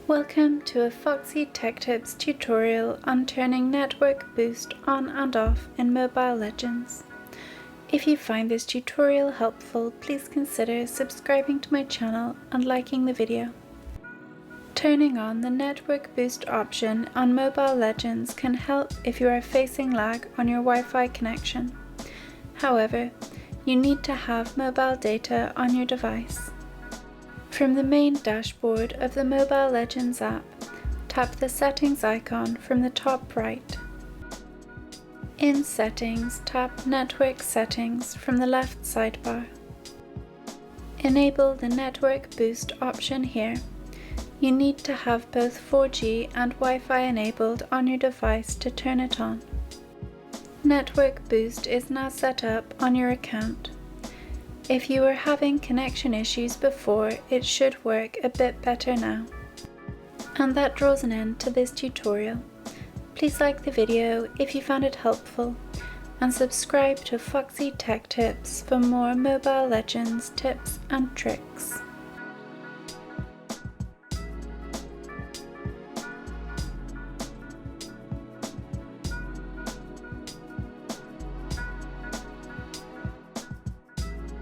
Welcome to a Foxy Tech Tips tutorial on turning Network Boost on and off in Mobile Legends. If you find this tutorial helpful, please consider subscribing to my channel and liking the video. Turning on the Network Boost option on Mobile Legends can help if you are facing lag on your Wi-Fi connection. However, you need to have mobile data on your device. From the main dashboard of the Mobile Legends app, tap the Settings icon from the top right. In Settings, tap Network Settings from the left sidebar. Enable the Network Boost option here. You need to have both 4G and Wi-Fi enabled on your device to turn it on. Network Boost is now set up on your account. If you were having connection issues before, it should work a bit better now. And that draws an end to this tutorial. Please like the video if you found it helpful, and subscribe to Foxy Tech Tips for more Mobile Legends tips and tricks.